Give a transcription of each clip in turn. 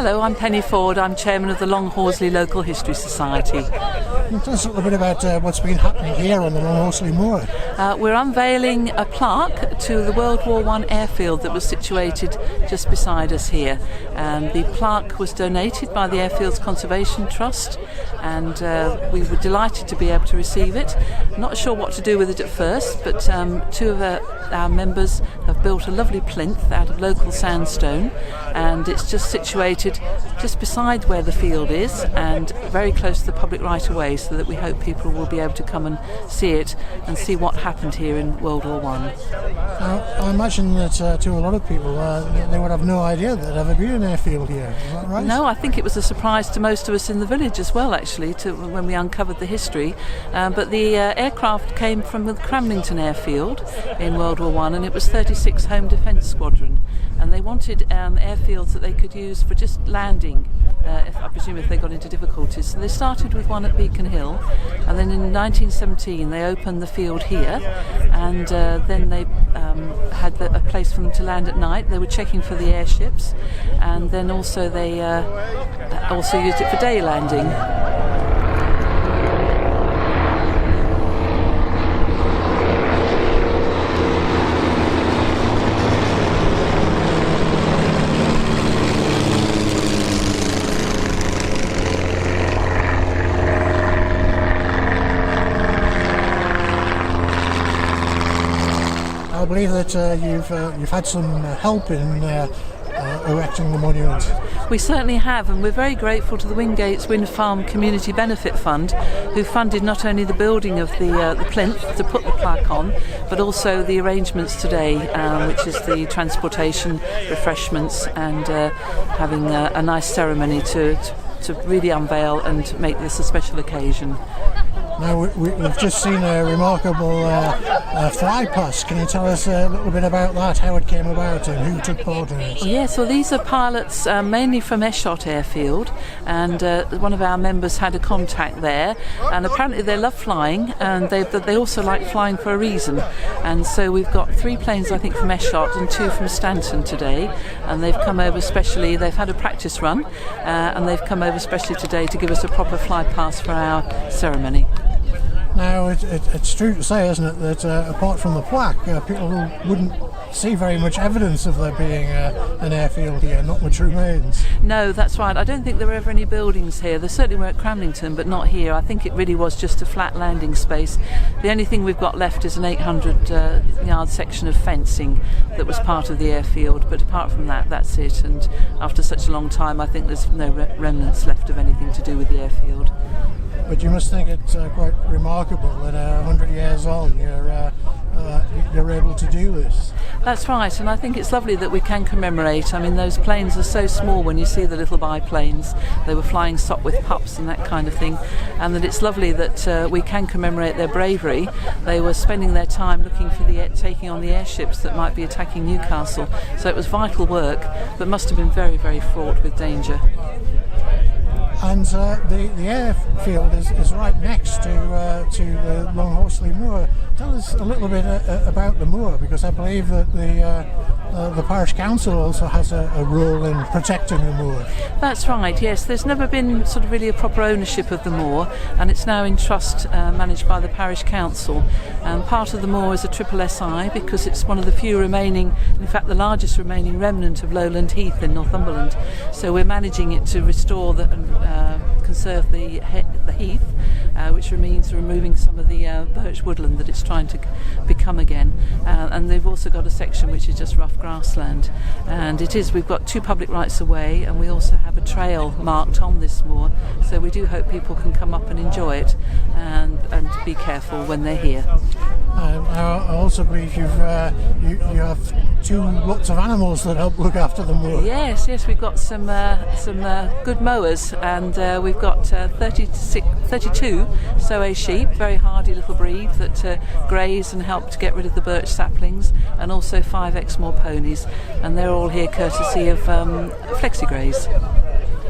Hello, I'm Penny Ford. I'm chairman of the Longhorsley Local History Society. Tell us a little bit about what's been happening here on the Longhorsley Moor. We're unveiling a plaque to the World War I airfield that was situated just beside us here. The plaque was donated by the Airfields Conservation Trust, and we were delighted to be able to receive it. Not sure what to do with it at first, but two of our members have built a lovely plinth out of local sandstone, and it's just situated just beside where the field is and very close to the public right-of-way, so that we hope people will be able to come and see it and see what happened here in World War I. I imagine that to a lot of people they would have no idea that there ever been an airfield here. Is that right? No, I think it was a surprise to most of us in the village as well, actually, when we uncovered the history. But the aircraft came from the Cramlington Airfield in World War I, and it was 36 Home Defence Squadron. And they wanted airfields that they could use for just landing, I presume if they got into difficulties. So they started with one at Beacon Hill, and then in 1917 they opened the field here, and then they had a place for them to land at night. They were checking for the airships, and then also they also used it for day landing. I believe that you've had some help in erecting the monument. We certainly have, and we're very grateful to the Wingates Wind Farm Community Benefit Fund, who funded not only the building of the plinth to put the plaque on, but also the arrangements today, which is the transportation, refreshments, and having a nice ceremony to really unveil and make this a special occasion. Now, we've just seen a remarkable fly past. Can you tell us a little bit about that, how it came about and who took part in it? Yes, well, these are pilots mainly from Airfield, and one of our members had a contact there, and apparently they love flying, and they also like flying for a reason. And so we've got 3 planes, I think, from Airshot and 2 from Stanton today, and they've come over specially. They've had a practice run, and they've come over specially today to give us a proper fly past for our ceremony. Now, it's true to say, isn't it, that apart from the plaque, people wouldn't see very much evidence of there being an airfield here, not much remains. No, that's right. I don't think there were ever any buildings here. There certainly were at Cramlington, but not here. I think it really was just a flat landing space. The only thing we've got left is an 800-yard section of fencing that was part of the airfield, but apart from that, that's it. And after such a long time, I think there's no remnants left of anything to do with the airfield. But you must think it's quite remarkable that 100 years on you're able to do this. That's right, and I think it's lovely that we can commemorate. I mean, those planes are so small when you see the little biplanes. They were flying Sopwith pups and that kind of thing, and that it's lovely that we can commemorate their bravery. They were spending their time looking for taking on the airships that might be attacking Newcastle, so it was vital work, but must have been very, very fraught with danger. And the airfield is right next to the Longhorsley Moor. Tell us a little bit about the moor, because I believe that the parish council also has a role in protecting the moor. That's right, yes. There's never been sort of really a proper ownership of the moor, and it's now in trust managed by the parish council. And part of the moor is a triple SI because it's one of the few remaining, in fact the largest remaining remnant of lowland heath in Northumberland. So we're managing it to restore and conserve the heath, which means removing some of the birch woodland that it's trying to become again. And they've also got a section which is just rough grassland. And we've got 2 public rights of way, and we also have a trail marked on this moor. So we do hope people can come up and enjoy it, and be careful when they're here. I also believe you have 2 lots of animals that help look after the moor. Yes, we've got some good mowers, and we've got 32 Soay sheep, very hardy little breed that graze and help to get rid of the birch saplings, and also 5 Exmoor ponies, and they're all here courtesy of FlexiGraze.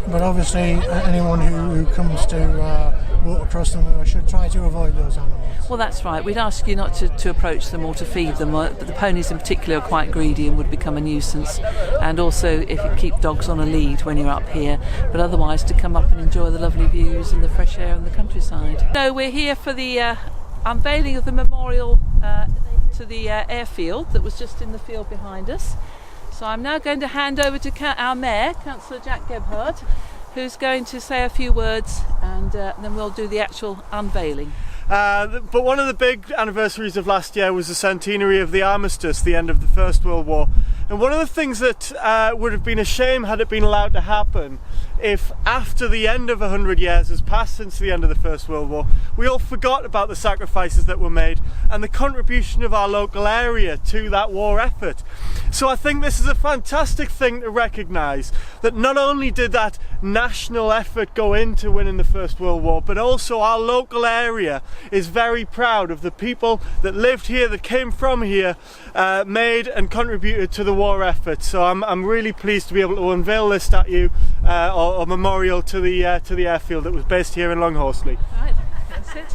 but obviously anyone who comes to walk across the moor should try to avoid those animals. Well, that's right. We'd ask you not to approach them or to feed them, but the ponies in particular are quite greedy and would become a nuisance. And also, if you keep dogs on a lead when you're up here, but otherwise to come up and enjoy the lovely views and the fresh air and the countryside. So we're here for the unveiling of the memorial to the airfield that was just in the field behind us. So I'm now going to hand over to our Mayor, Councillor Jack Gebhard, who's going to say a few words, and then we'll do the actual unveiling. But one of the big anniversaries of last year was the centenary of the armistice, the end of the First World War. And one of the things that would have been a shame had it been allowed to happen, if after the end of 100 years has passed since the end of the First World War, we all forgot about the sacrifices that were made and the contribution of our local area to that war effort. So I think this is a fantastic thing to recognise, that not only did that national effort go into winning the First World War, but also our local area is very proud of the people that lived here, that came from here, made and contributed to the war effort. So I'm really pleased to be able to unveil this statue or memorial to the airfield that was based here in Longhorsley. Right, that's it.